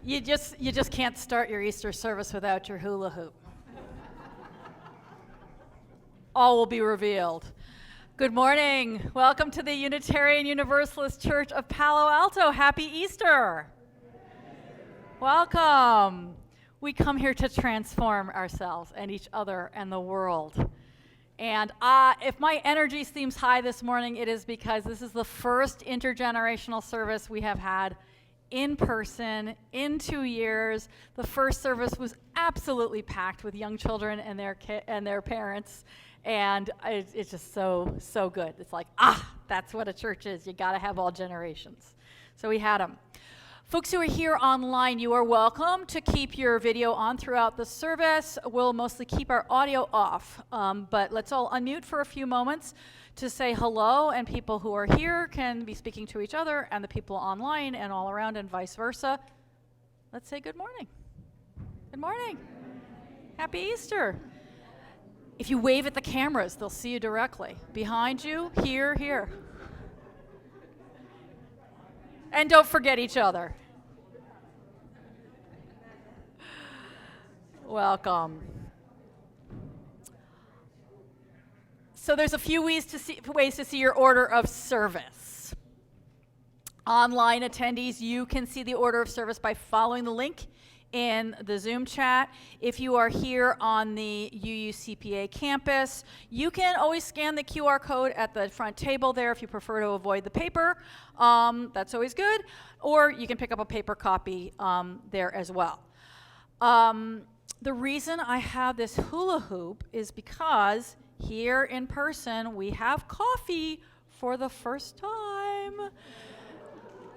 You just can't start your Easter service without your hula hoop. All will be revealed. Good morning. Welcome to the Unitarian Universalist Church of Palo Alto. Happy Easter. Welcome. We come here to transform ourselves and each other and the world. And if my energy seems high this morning, it is because this is the first intergenerational service we have had in person in 2 years. The first service was absolutely packed with young children and their parents, and it's just so good. It's like, that's what a church is. You got to have all generations. So we had them. Folks who are here online, you are welcome to keep your video on throughout the service. We'll mostly keep our audio off, but let's all unmute for a few moments to say hello, and people who are here can be speaking to each other, and the people online and all around and vice versa. Let's say good morning. Good morning. Happy Easter. If you wave at the cameras, they'll see you directly. Behind you, here. And don't forget each other. Welcome. So there's a few ways to see your order of service. Online attendees, you can see the order of service by following the link in the Zoom chat. If you are here on the UUCPA campus, you can always scan the QR code at the front table there if you prefer to avoid the paper. That's always good. Or you can pick up a paper copy there as well. The reason I have this hula hoop is because here in person we have coffee for the first time.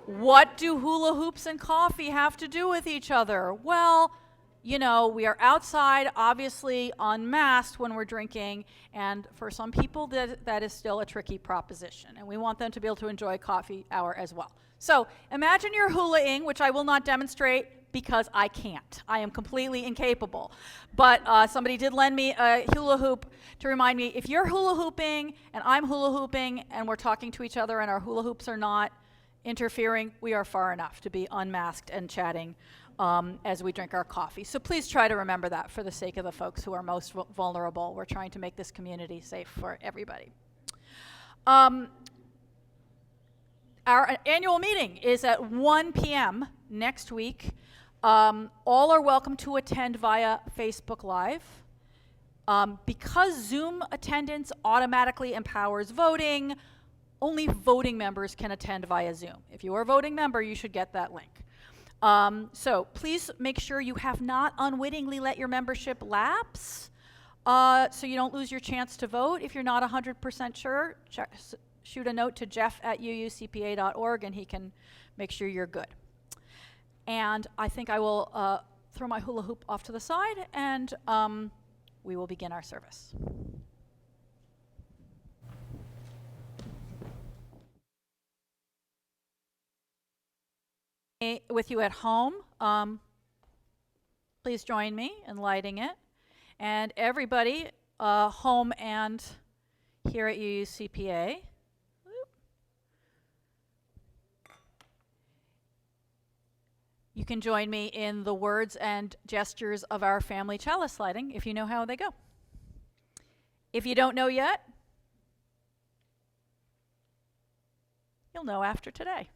What do hula hoops and coffee have to do with each other? Well, you know, we are outside, obviously unmasked when we're drinking, and for some people that is still a tricky proposition, and we want them to be able to enjoy coffee hour as well. So imagine you're hula-ing, which I will not demonstrate because I can't. I am completely incapable. But somebody did lend me a hula hoop to remind me, if you're hula hooping and I'm hula hooping and we're talking to each other and our hula hoops are not interfering, we are far enough to be unmasked and chatting as we drink our coffee. So please try to remember that for the sake of the folks who are most vulnerable. We're trying to make this community safe for everybody. Our annual meeting is at 1 p.m. next week. All are welcome to attend via Facebook Live. Because Zoom attendance automatically empowers voting, only voting members can attend via Zoom. If you are a voting member, you should get that link. So please make sure you have not unwittingly let your membership lapse, so you don't lose your chance to vote. If you're not 100% sure, shoot a note to jeff@uucpa.org and he can make sure you're good. And I think I will throw my hula hoop off to the side, and we will begin our service. With you at home, please join me in lighting it. And everybody, home and here at UUCPA, you can join me in the words and gestures of our family chalice lighting if you know how they go. If you don't know yet, you'll know after today.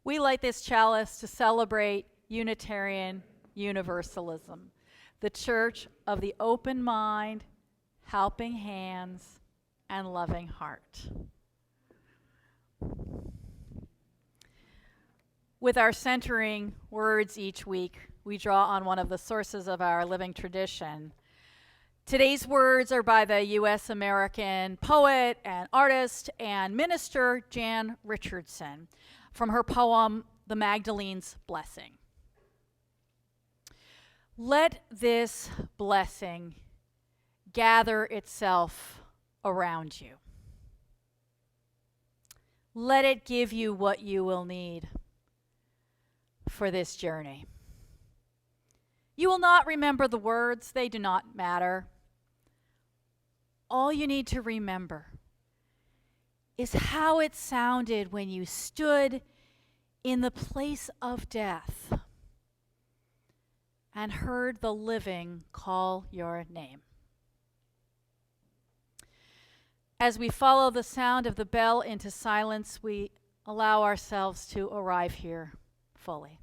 We light this chalice to celebrate Unitarian Universalism, the church of the open mind, helping hands, and loving heart. With our centering words each week, we draw on one of the sources of our living tradition. Today's words are by the U.S. American poet and artist and minister Jan Richardson from her poem, The Magdalene's Blessing. Let this blessing gather itself around you. Let it give you what you will need for this journey. You will not remember the words, they do not matter. All you need to remember is how it sounded when you stood in the place of death and heard the living call your name. As we follow the sound of the bell into silence, we allow ourselves to arrive here fully.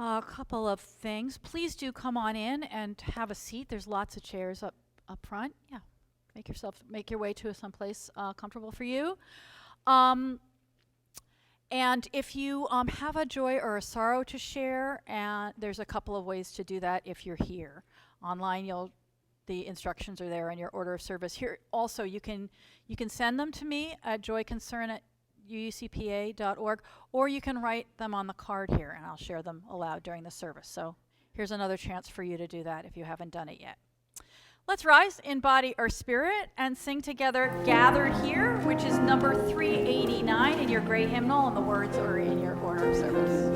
A couple of things. Please do come on in and have a seat. There's lots of chairs up front. Yeah, make your way to someplace comfortable for you. And if you have a joy or a sorrow to share, and there's a couple of ways to do that if you're here. Online, the instructions are there in your order of service. Here also, you can send them to me at joyconcern@uucpa.org, or you can write them on the card here, and I'll share them aloud during the service. So here's another chance for you to do that if you haven't done it yet. Let's rise in body or spirit and sing together Gathered Here, which is number 389 in your gray hymnal, and the words are in your order of service.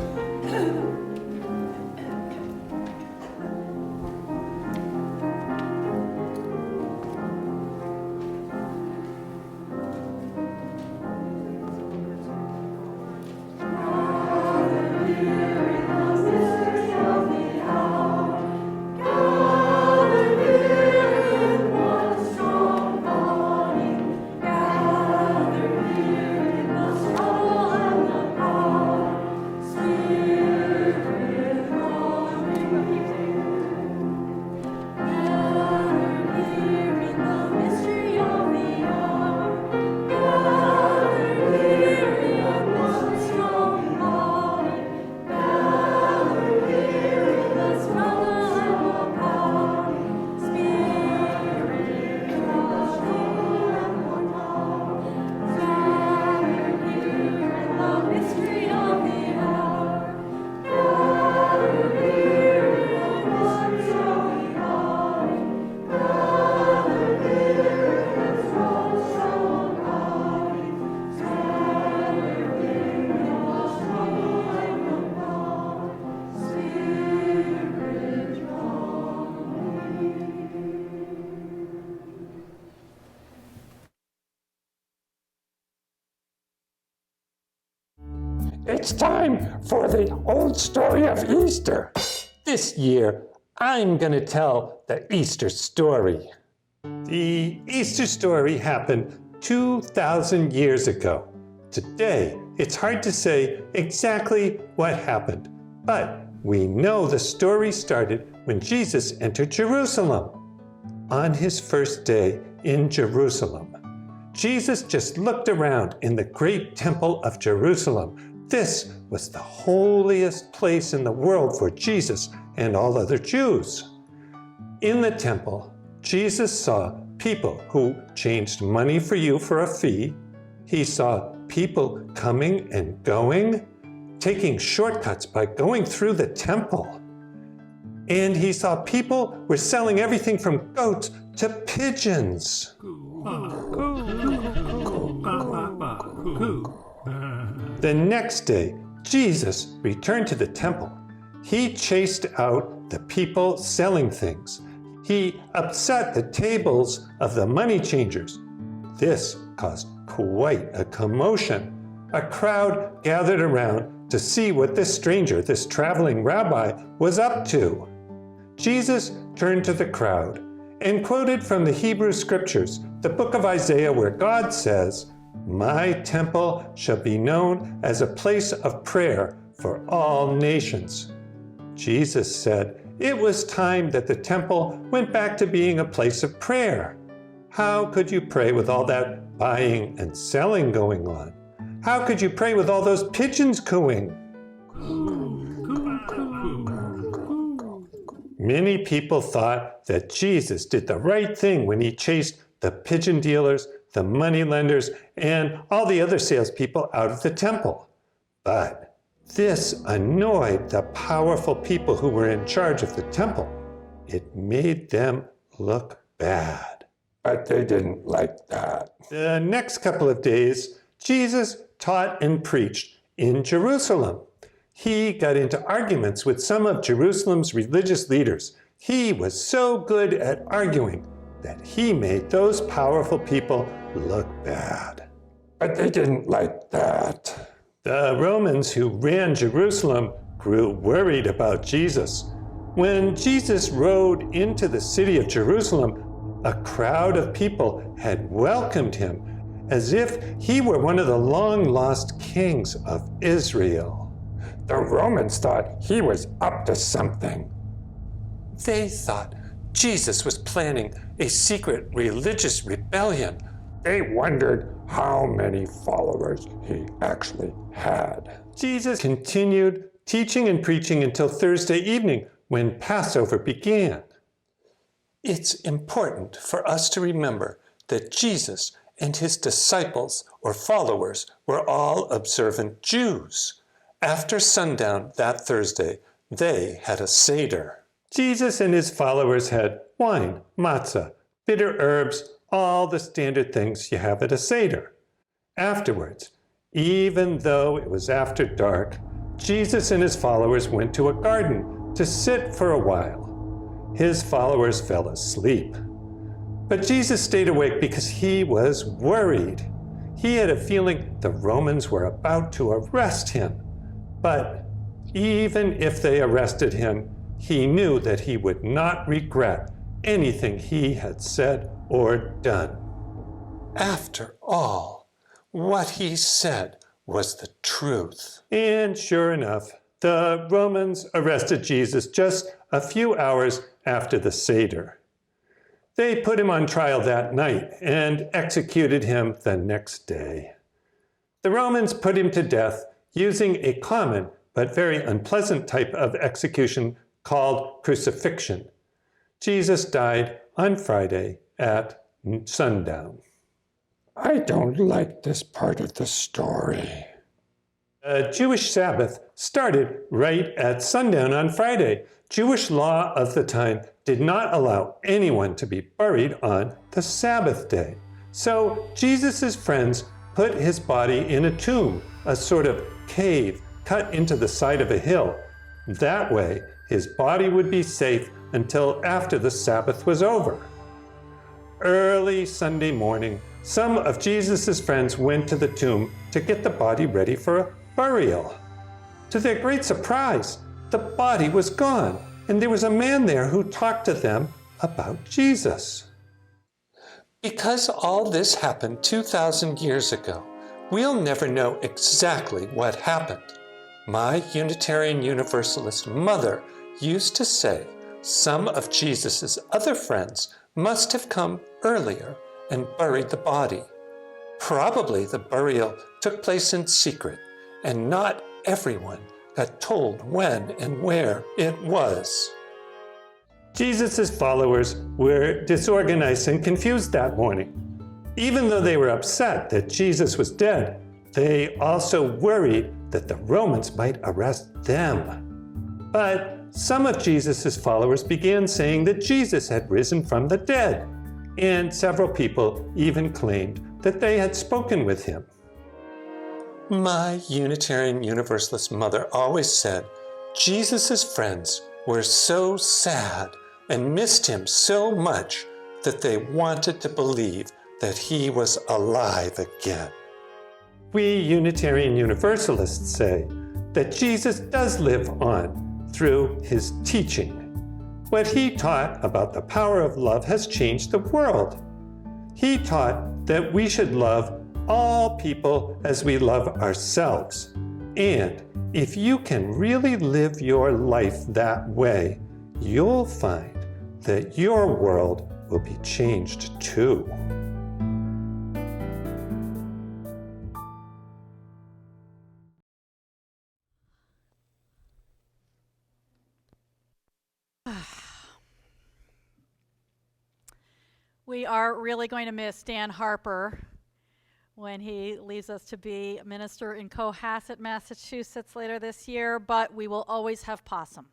It's time for the old story of Easter. This year, I'm going to tell the Easter story. The Easter story happened 2,000 years ago. Today, it's hard to say exactly what happened, but we know the story started when Jesus entered Jerusalem. On his first day in Jerusalem, Jesus just looked around in the great temple of Jerusalem. This was the holiest place in the world for Jesus and all other Jews. In the temple, Jesus saw people who changed money for you for a fee. He saw people coming and going, taking shortcuts by going through the temple. And he saw people were selling everything from goats to pigeons. The next day, Jesus returned to the temple. He chased out the people selling things. He upset the tables of the money changers. This caused quite a commotion. A crowd gathered around to see what this stranger, this traveling rabbi, was up to. Jesus turned to the crowd and quoted from the Hebrew scriptures, the book of Isaiah, where God says, "My temple shall be known as a place of prayer for all nations." Jesus said it was time that the temple went back to being a place of prayer. How could you pray with all that buying and selling going on? How could you pray with all those pigeons cooing? Many people thought that Jesus did the right thing when he chased the pigeon dealers, the money lenders, and all the other salespeople out of the temple. But this annoyed the powerful people who were in charge of the temple. It made them look bad. But they didn't like that. The next couple of days, Jesus taught and preached in Jerusalem. He got into arguments with some of Jerusalem's religious leaders. He was so good at arguing that he made those powerful people look bad. But they didn't like that. The Romans who ran Jerusalem grew worried about Jesus. When Jesus rode into the city of Jerusalem, a crowd of people had welcomed him as if he were one of the long-lost kings of Israel. The Romans thought he was up to something. They thought Jesus was planning a secret religious rebellion. They wondered how many followers he actually had. Jesus continued teaching and preaching until Thursday evening, when Passover began. It's important for us to remember that Jesus and his disciples or followers were all observant Jews. After sundown that Thursday, they had a Seder. Jesus and his followers had wine, matzah, bitter herbs, all the standard things you have at a Seder. Afterwards, even though it was after dark, Jesus and his followers went to a garden to sit for a while. His followers fell asleep. But Jesus stayed awake because he was worried. He had a feeling the Romans were about to arrest him. But even if they arrested him, he knew that he would not regret anything he had said or done. After all, what he said was the truth. And sure enough, the Romans arrested Jesus just a few hours after the Seder. They put him on trial that night and executed him the next day. The Romans put him to death using a common but very unpleasant type of execution called crucifixion. Jesus died on Friday at sundown. I don't like this part of the story. The Jewish Sabbath started right at sundown on Friday. Jewish law of the time did not allow anyone to be buried on the Sabbath day. So Jesus' friends put his body in a tomb, a sort of cave cut into the side of a hill. That way, his body would be safe until after the Sabbath was over. Early Sunday morning, some of Jesus' friends went to the tomb to get the body ready for a burial. To their great surprise, the body was gone, and there was a man there who talked to them about Jesus. Because all this happened 2,000 years ago, we'll never know exactly what happened. My Unitarian Universalist mother used to say some of Jesus' other friends must have come earlier and buried the body. Probably the burial took place in secret, and not everyone got told when and where it was. Jesus' followers were disorganized and confused that morning. Even though they were upset that Jesus was dead, they also worried that the Romans might arrest them. But some of Jesus' followers began saying that Jesus had risen from the dead, and several people even claimed that they had spoken with him. My Unitarian Universalist mother always said Jesus' friends were so sad and missed him so much that they wanted to believe that he was alive again. We Unitarian Universalists say that Jesus does live on through his teaching. What he taught about the power of love has changed the world. He taught that we should love all people as we love ourselves. And if you can really live your life that way, you'll find that your world will be changed too. We are really going to miss Dan Harper when he leaves us to be a minister in Cohasset, Massachusetts later this year, but we will always have Possum.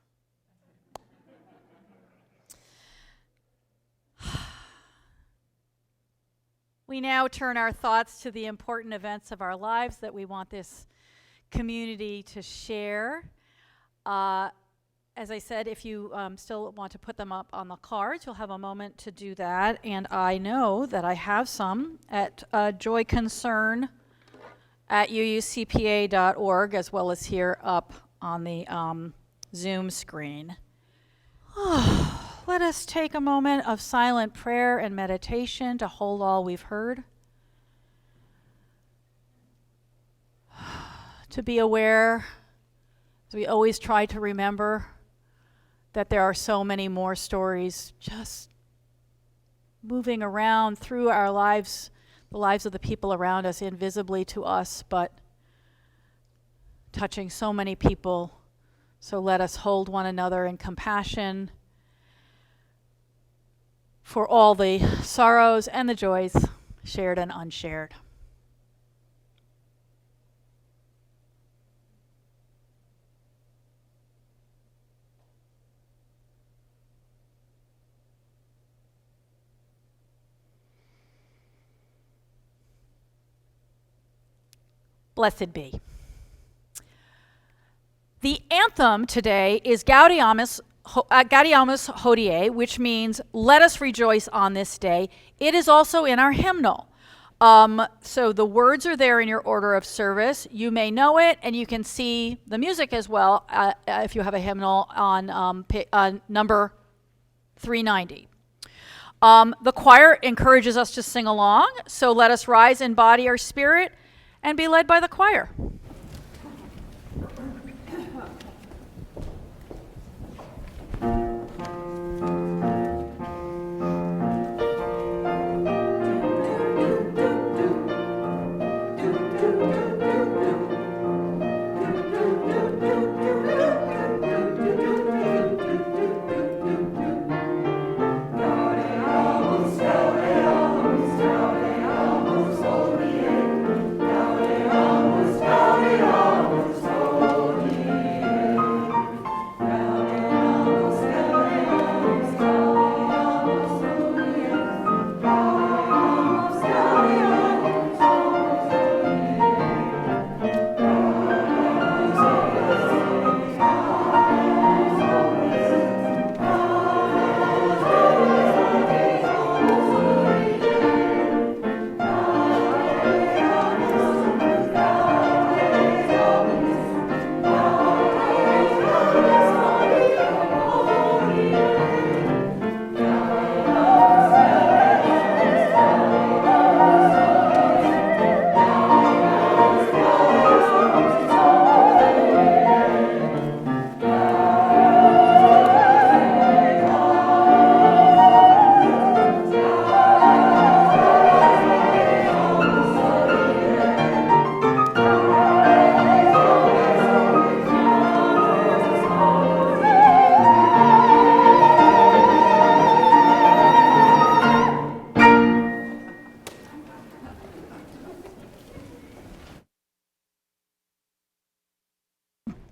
We now turn our thoughts to the important events of our lives that we want this community to share. As I said, if you still want to put them up on the cards, you'll have a moment to do that. And I know that I have some at joyconcern at UUCPA.org, as well as here up on the Zoom screen. Let us take a moment of silent prayer and meditation to hold all we've heard. To be aware, as we always try to remember, that there are so many more stories just moving around through our lives, the lives of the people around us, invisibly to us, but touching so many people. So let us hold one another in compassion for all the sorrows and the joys shared and unshared. Blessed be. The anthem today is Gaudeamus Hodie, which means let us rejoice on this day. It is also in our hymnal. So the words are there in your order of service. You may know it, and you can see the music as well if you have a hymnal on number 390. The choir encourages us to sing along, so let us rise in body or spirit and be led by the choir.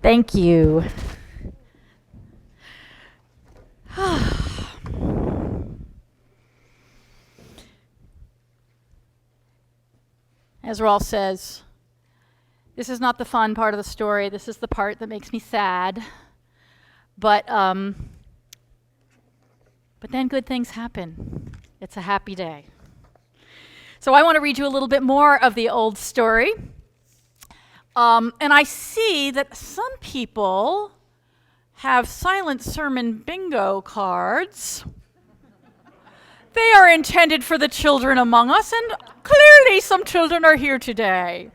Thank you. As Rolf says, this is not the fun part of the story. This is the part that makes me sad. But then good things happen. It's a happy day. So I want to read you a little bit more of the old story. And I see that some people have silent sermon bingo cards. They are intended for the children among us, and clearly some children are here today.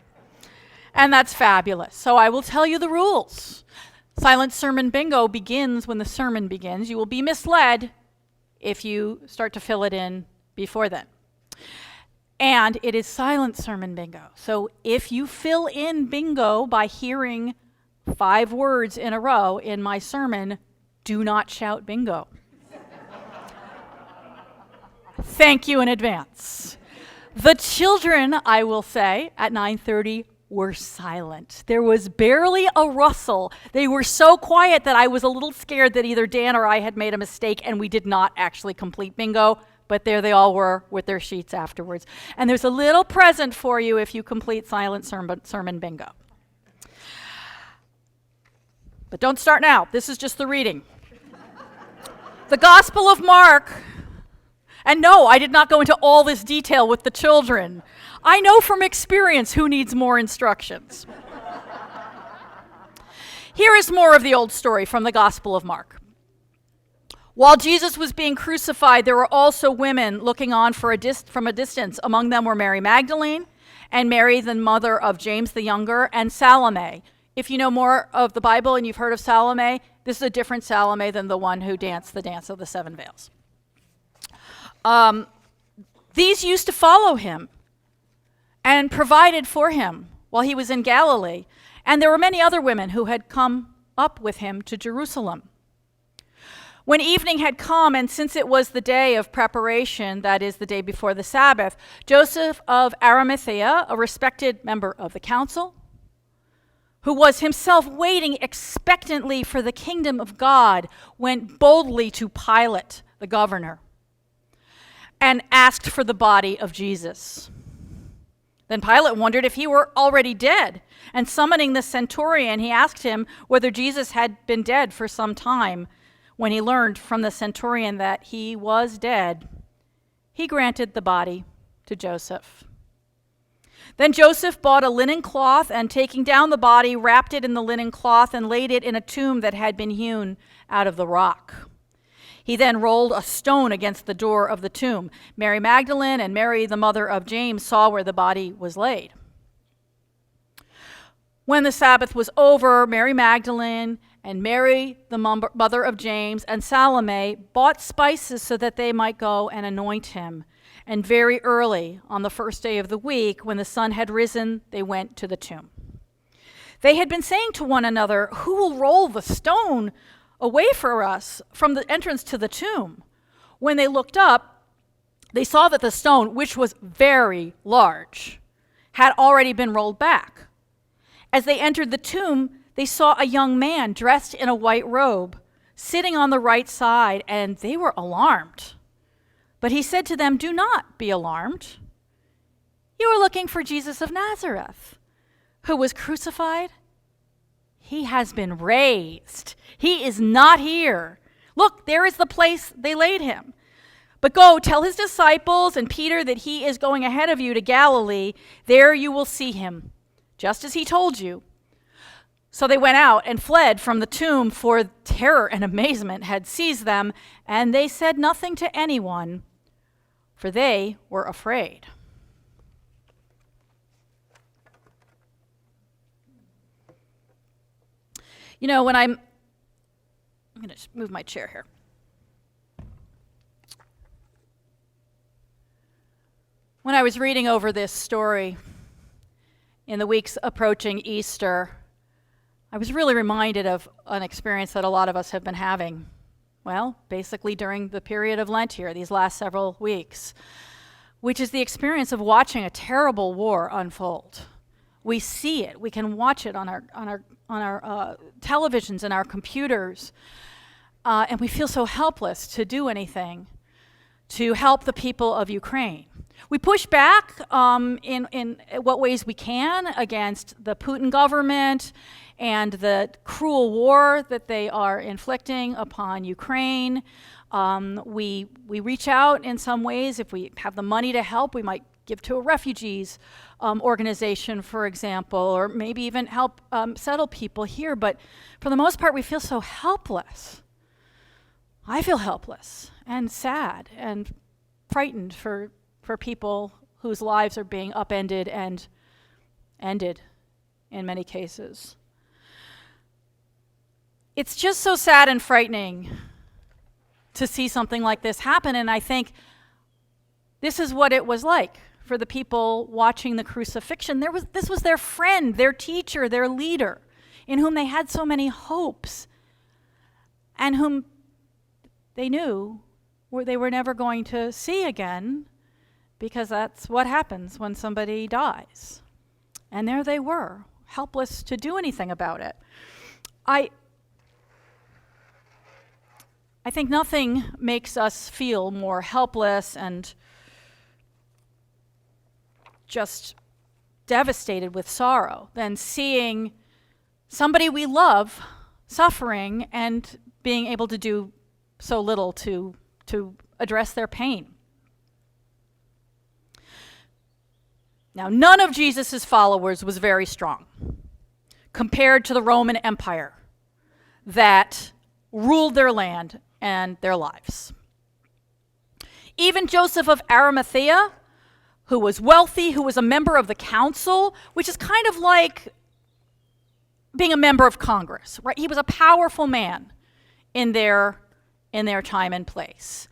And that's fabulous. So I will tell you the rules. Silent sermon bingo begins when the sermon begins. You will be misled if you start to fill it in before then. And it is silent sermon bingo. So if you fill in bingo by hearing 5 words in a row in my sermon, do not shout bingo. Thank you in advance. The children, I will say, at 9:30 were silent. There was barely a rustle. They were so quiet that I was a little scared that either Dan or I had made a mistake and we did not actually complete bingo, but there they all were with their sheets afterwards. And there's a little present for you if you complete silent sermon bingo. But don't start now. This is just the reading. The Gospel of Mark. And no, I did not go into all this detail with the children. I know from experience who needs more instructions. Here is more of the old story from the Gospel of Mark. While Jesus was being crucified, there were also women looking on from a distance. Among them were Mary Magdalene and Mary, the mother of James the Younger, and Salome. If you know more of the Bible and you've heard of Salome, this is a different Salome than the one who danced the dance of the seven veils. These used to follow him and provided for him while he was in Galilee. And there were many other women who had come up with him to Jerusalem. When evening had come, and since it was the day of preparation, that is, the day before the Sabbath, Joseph of Arimathea, a respected member of the council, who was himself waiting expectantly for the kingdom of God, went boldly to Pilate, the governor, and asked for the body of Jesus. Then Pilate wondered if he were already dead, and summoning the centurion, he asked him whether Jesus had been dead for some time. When he learned from the centurion that he was dead, he granted the body to Joseph. Then Joseph bought a linen cloth, and taking down the body, wrapped it in the linen cloth and laid it in a tomb that had been hewn out of the rock. He then rolled a stone against the door of the tomb. Mary Magdalene and Mary, the mother of James, saw where the body was laid. When the Sabbath was over, Mary Magdalene and Mary, the mother of James, and Salome bought spices so that they might go and anoint him. And very early, on the first day of the week, when the sun had risen, they went to the tomb. They had been saying to one another, "Who will roll the stone away for us from the entrance to the tomb?" When they looked up, they saw that the stone, which was very large, had already been rolled back. As they entered the tomb, they saw a young man dressed in a white robe, sitting on the right side, and they were alarmed. But he said to them, "Do not be alarmed. You are looking for Jesus of Nazareth, who was crucified. He has been raised. He is not here. Look, there is the place they laid him. But go, tell his disciples and Peter that he is going ahead of you to Galilee. There you will see him, just as he told you." So they went out and fled from the tomb, for terror and amazement had seized them, and they said nothing to anyone, for they were afraid. You know, when I'm going to move my chair here. When I was reading over this story in the weeks approaching Easter, I was really reminded of an experience that a lot of us have been having. Well, basically during the period of Lent here, these last several weeks, which is the experience of watching a terrible war unfold. We see it. We can watch it on our televisions and our computers, and we feel so helpless to do anything to help the people of Ukraine. We push back in what ways we can against the Putin government and the cruel war that they are inflicting upon Ukraine. We reach out in some ways. If we have the money to help, we might give to a refugees organization, for example, or maybe even help settle people here. But for the most part, we feel so helpless. I feel helpless and sad and frightened for people whose lives are being upended and ended in many cases. It's just so sad and frightening to see something like this happen, and I think this is what it was like for the people watching the crucifixion. This was their friend, their teacher, their leader, in whom they had so many hopes, and whom they knew they were never going to see again, because that's what happens when somebody dies. And there they were, helpless to do anything about it. I think nothing makes us feel more helpless and just devastated with sorrow than seeing somebody we love suffering and being able to do so little to address their pain. Now, none of Jesus' followers was very strong compared to the Roman Empire that ruled their land and their lives. Even Joseph of Arimathea, who was wealthy, who was a member of the council, which is kind of like being a member of Congress, right? He was a powerful man in their time and place.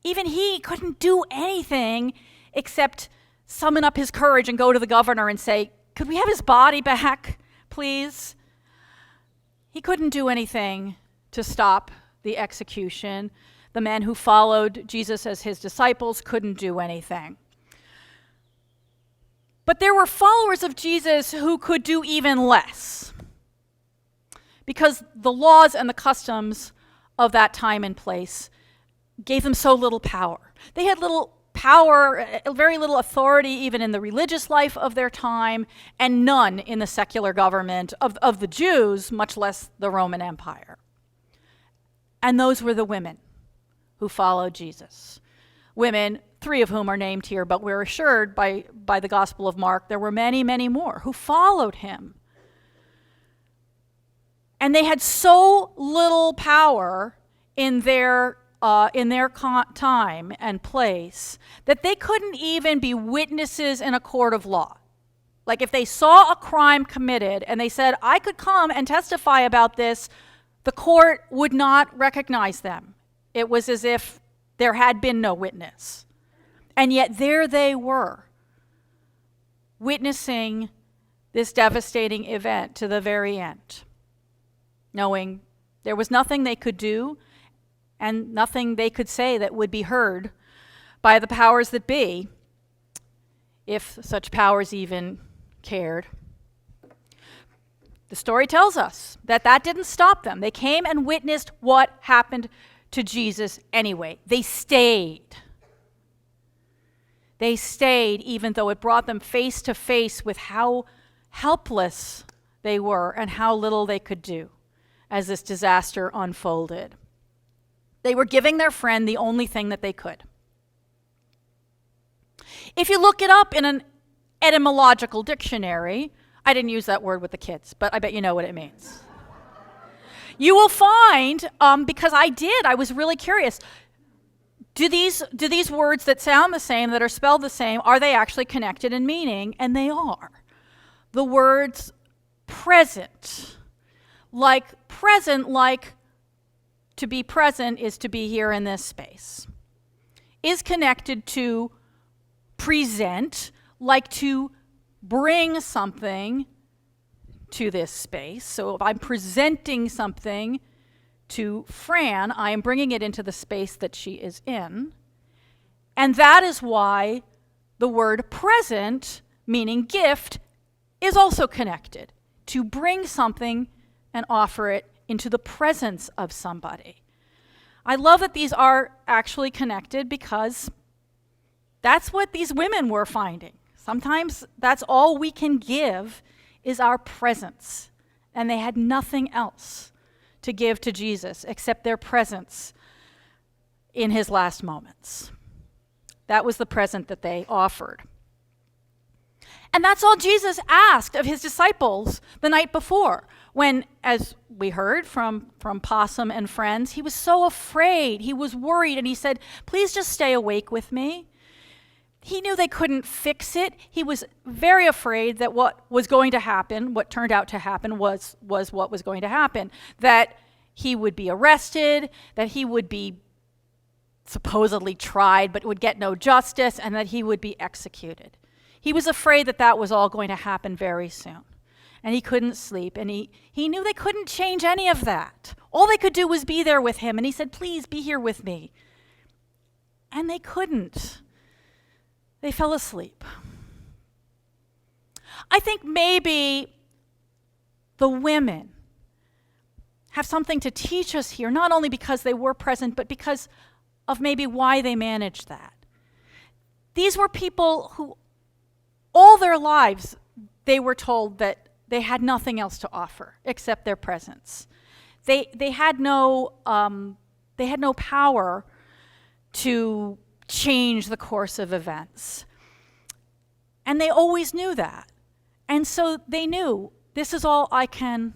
Even he couldn't do anything except summon up his courage and go to the governor and say, could we have his body back, please? He couldn't do anything to stop the execution. The men who followed Jesus as his disciples couldn't do anything. But there were followers of Jesus who could do even less, because the laws and the customs of that time and place gave them so little power. They had little power, very little authority even in the religious life of their time, and none in the secular government of the Jews, much less the Roman Empire. And those were the women who followed Jesus. Women, 3 of whom are named here, but we're assured by the Gospel of Mark there were many, many more who followed him. And they had so little power in their time and place that they couldn't even be witnesses in a court of law. Like if they saw a crime committed and they said, I could come and testify about this, the court would not recognize them. It was as if there had been no witness. And yet there they were, witnessing this devastating event to the very end, knowing there was nothing they could do and nothing they could say that would be heard by the powers that be, if such powers even cared. The story tells us that didn't stop them. They came and witnessed what happened to Jesus anyway. They stayed. They stayed even though it brought them face to face with how helpless they were and how little they could do as this disaster unfolded. They were giving their friend the only thing that they could. If you look it up in an etymological dictionary, I didn't use that word with the kids, but I bet you know what it means. You will find, because I was really curious, do these words that sound the same, that are spelled the same, are they actually connected in meaning? And they are. The words present, like to be present is to be here in this space, is connected to present, like to bring something to this space. So if I'm presenting something to Fran, I am bringing it into the space that she is in. And that is why the word present, meaning gift, is also connected. To bring something and offer it into the presence of somebody. I love that these are actually connected because that's what these women were finding. Sometimes that's all we can give is our presence. And they had nothing else to give to Jesus except their presence in his last moments. That was the present that they offered. And that's all Jesus asked of his disciples the night before, when, as we heard from Possum and friends, he was so afraid, he was worried, and he said, please just stay awake with me. He knew they couldn't fix it. He was very afraid that what was going to happen, what turned out to happen was what was going to happen, that he would be arrested, that he would be supposedly tried but would get no justice, and that he would be executed. He was afraid that was all going to happen very soon. And he couldn't sleep, and he knew they couldn't change any of that. All they could do was be there with him, and he said, please be here with me. and they couldn't. They fell asleep. I think maybe the women have something to teach us here, not only because they were present, but because of maybe why they managed that. These were people who, all their lives, they were told that they had nothing else to offer except their presence. They had no power to change the course of events. And they always knew that. And so they knew, this is all I can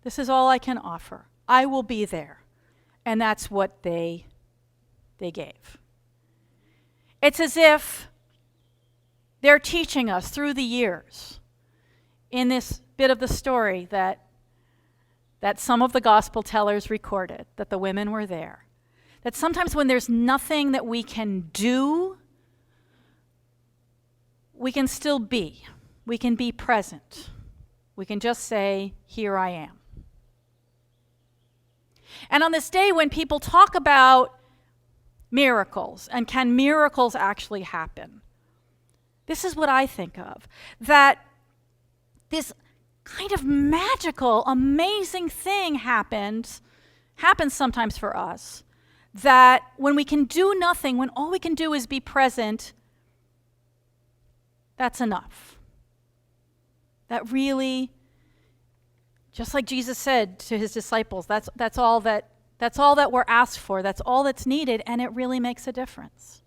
offer. I will be there. And that's what they gave. It's as if they're teaching us through the years in this bit of the story that some of the gospel tellers recorded, that the women were there. That sometimes when there's nothing that we can do, we can still be. We can be present. We can just say, here I am. And on this day when people talk about miracles, and can miracles actually happen, this is what I think of. That this kind of magical, amazing thing happens sometimes for us, that when we can do nothing, when all we can do is be present, that's enough. That really, just like Jesus said to his disciples, that's all that we're asked for, that's all that's needed, and it really makes a difference.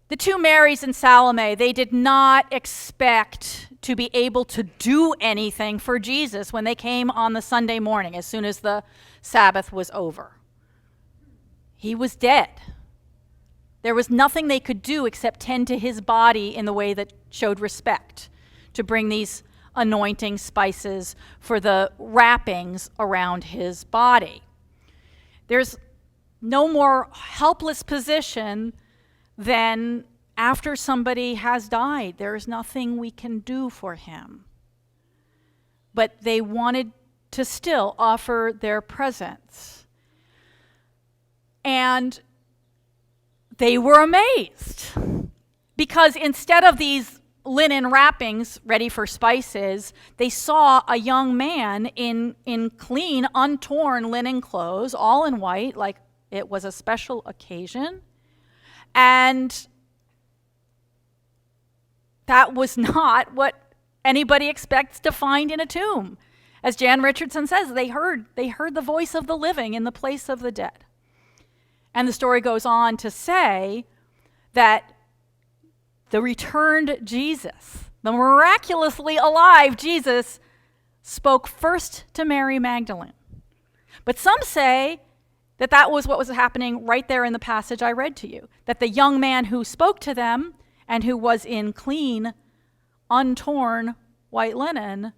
The two Marys and Salome, they did not expect to be able to do anything for Jesus when they came on the Sunday morning as soon as the Sabbath was over. He was dead. There was nothing they could do except tend to his body in the way that showed respect, to bring these anointing spices for the wrappings around his body. There's no more helpless position than after somebody has died. There's nothing we can do for him. But they wanted to still offer their presence. And they were amazed, because instead of these linen wrappings ready for spices, they saw a young man in clean, untorn linen clothes, all in white, like it was a special occasion. And that was not what anybody expects to find in a tomb. As Jan Richardson says, they heard the voice of the living in the place of the dead. And the story goes on to say that the returned Jesus, the miraculously alive Jesus, spoke first to Mary Magdalene. But some say that was what was happening right there in the passage I read to you, that the young man who spoke to them and who was in clean, untorn white linen,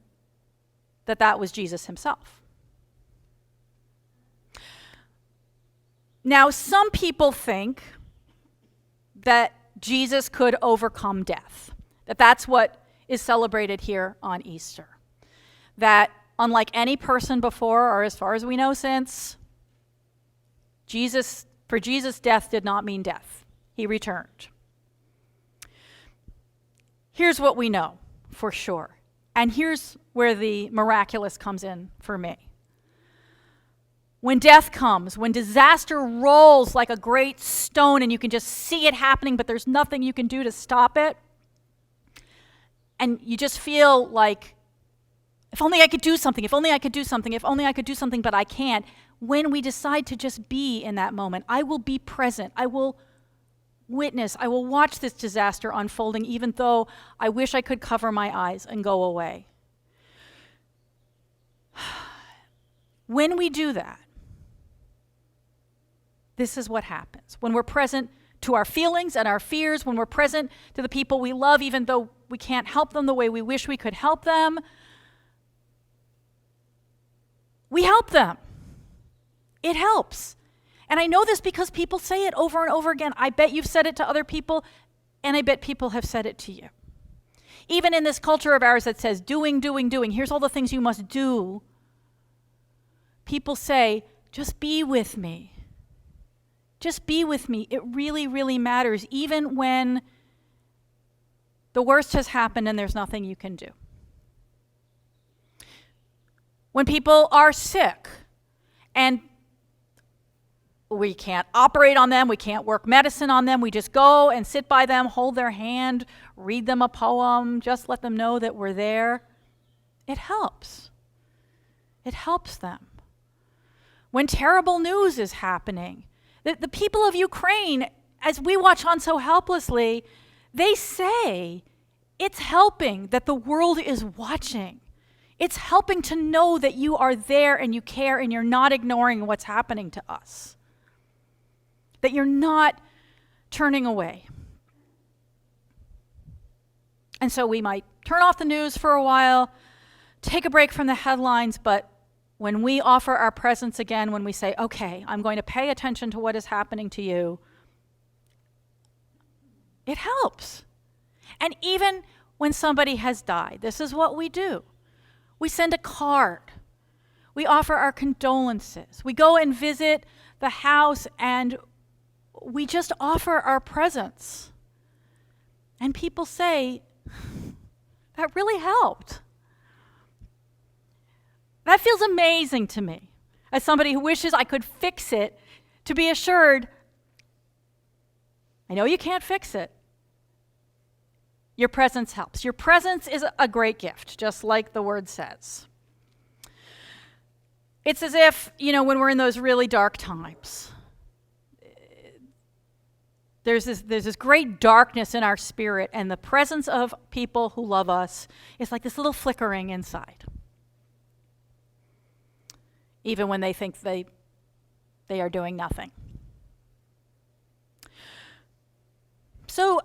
that was Jesus himself. Now, some people think that Jesus could overcome death, that's what is celebrated here on Easter. That unlike any person before, or as far as we know since, for Jesus, death did not mean death. He returned. Here's what we know for sure, and here's where the miraculous comes in for me. When death comes, when disaster rolls like a great stone and you can just see it happening, but there's nothing you can do to stop it, and you just feel like, if only I could do something, if only I could do something, if only I could do something, but I can't. When we decide to just be in that moment, I will be present. I will witness. I will watch this disaster unfolding, even though I wish I could cover my eyes and go away. When we do that, this is what happens. When we're present to our feelings and our fears, when we're present to the people we love, even though we can't help them the way we wish we could help them, we help them. It helps. And I know this because people say it over and over again. I bet you've said it to other people, and I bet people have said it to you. Even in this culture of ours that says doing, doing, doing, here's all the things you must do, people say, just be with me. Just be with me. It really, really matters, even when the worst has happened and there's nothing you can do. When people are sick and we can't operate on them, we can't work medicine on them, we just go and sit by them, hold their hand, read them a poem, just let them know that we're there. It helps. It helps them. When terrible news is happening, the people of Ukraine, as we watch on so helplessly, they say it's helping that the world is watching. It's helping to know that you are there and you care and you're not ignoring what's happening to us. That you're not turning away. And so we might turn off the news for a while, take a break from the headlines, but when we offer our presence again, when we say, okay, I'm going to pay attention to what is happening to you, it helps. And even when somebody has died, this is what we do. We send a card. We offer our condolences. We go and visit the house and we just offer our presence. And people say, that really helped. That feels amazing to me, as somebody who wishes I could fix it, to be assured, I know you can't fix it. Your presence helps. Your presence is a great gift, just like the word says. It's as if, when we're in those really dark times, there's this great darkness in our spirit, and the presence of people who love us is like this little flickering inside. Even when they think they are doing nothing. So,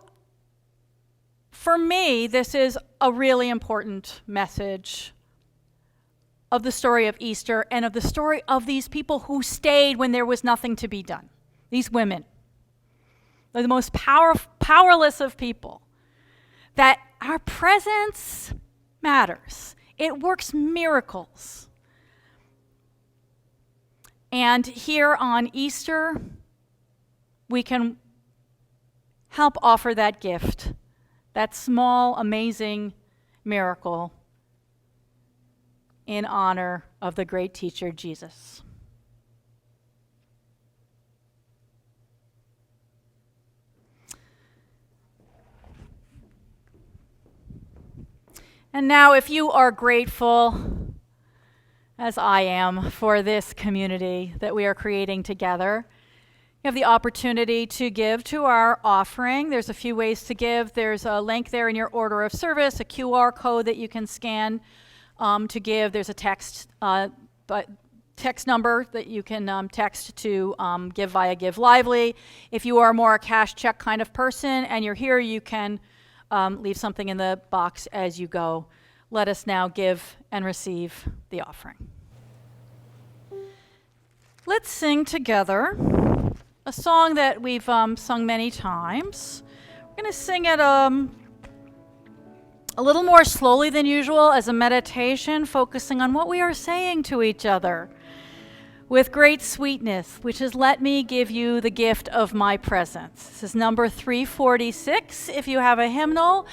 for me, this is a really important message of the story of Easter and of the story of these people who stayed when there was nothing to be done. These women. They're the most powerless of people. That our presence matters. It works miracles. And here on Easter, we can help offer that gift, that small, amazing miracle in honor of the great teacher, Jesus. And now, if you are grateful, as I am, for this community that we are creating together, you have the opportunity to give to our offering. There's a few ways to give. There's a link there in your order of service, a QR code that you can scan to give. There's a text number that you can text to give via Give Lively. If you are more a cash check kind of person and you're here, you can leave something in the box as you go. Let us now give and receive the offering. Let's sing together a song that we've sung many times. We're going to sing it a little more slowly than usual as a meditation, focusing on what we are saying to each other with great sweetness, which is, let me give you the gift of my presence. This is number 346. If you have a hymnal,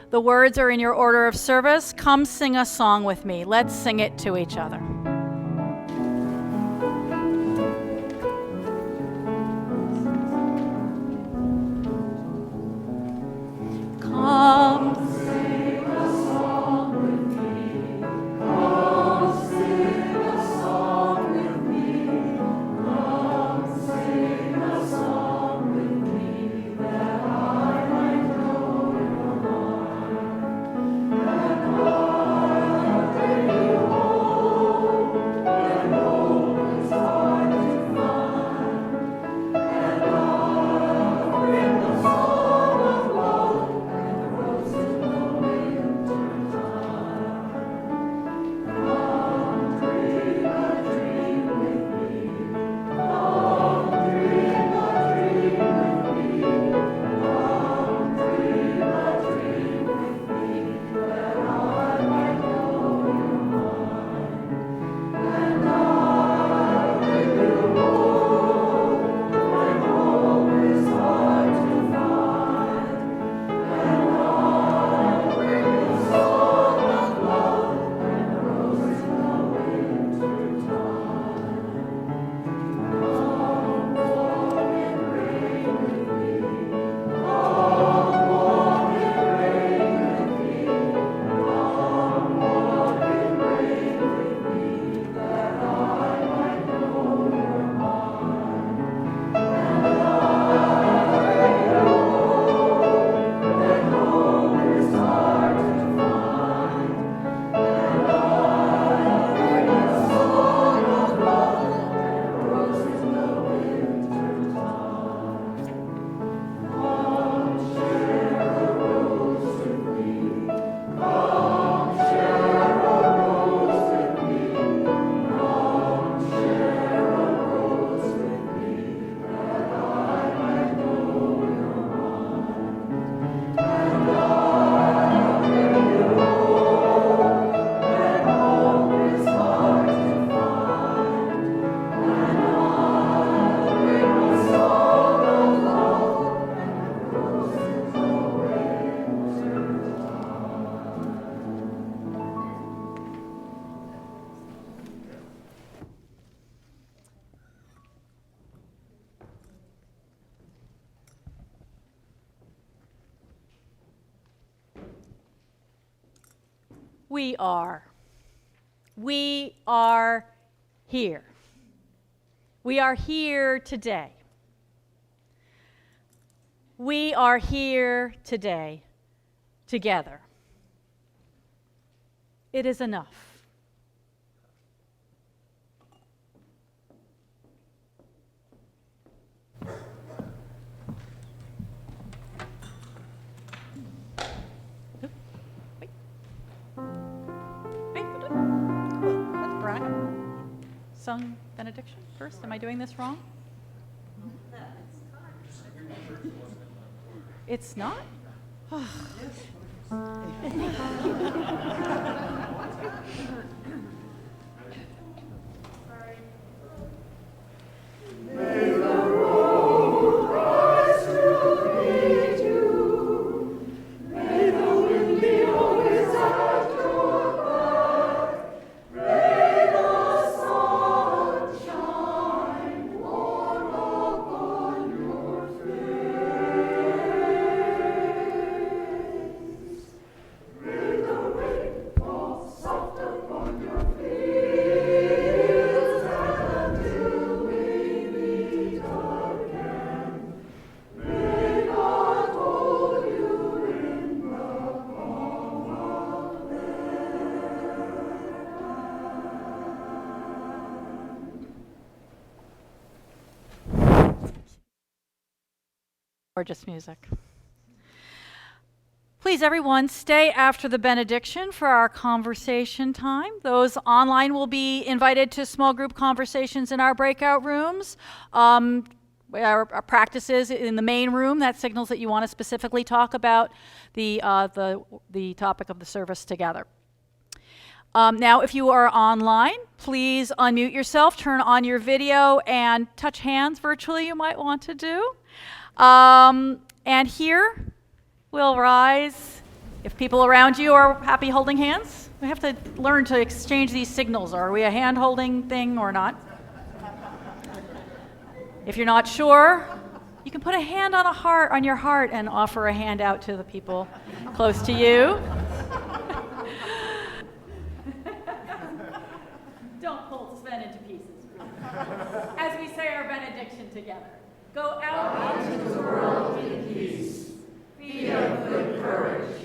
the words are in your order of service. Come sing a song with me. Let's sing it to each other. Come sing a song with me. Come sing a song with me. Come sing a song with me that I might know your heart. And I, that you hold We are. We are here. We are here today. We are here today together. It is enough. Sung benediction first? Am I doing this wrong? It's not? Gorgeous music. Please, everyone, stay after the benediction for our conversation time. Those online will be invited to small group conversations in our breakout rooms. Our practices in the main room, that signals that you want to specifically talk about the topic of the service together. Now, if you are online, please unmute yourself, turn on your video, and touch hands virtually you might want to do. And here, we'll rise. If people around you are happy holding hands, we have to learn to exchange these signals. Are we a hand-holding thing or not? If you're not sure, you can put a hand on your heart and offer a hand out to the people close to you. Don't pull Sven into pieces. As we say our benediction together. Go out into the world in peace. Be of good courage.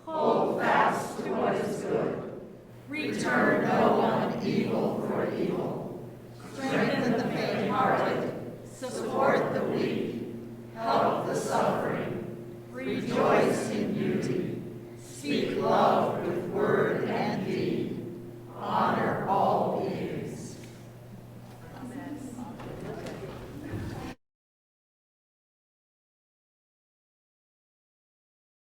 Hold fast to what is good. Return no one evil for evil. Strengthen the faint-hearted. Support the weak. Help the suffering. Rejoice in beauty. Speak love with word and deed. Honor all beings. Amen.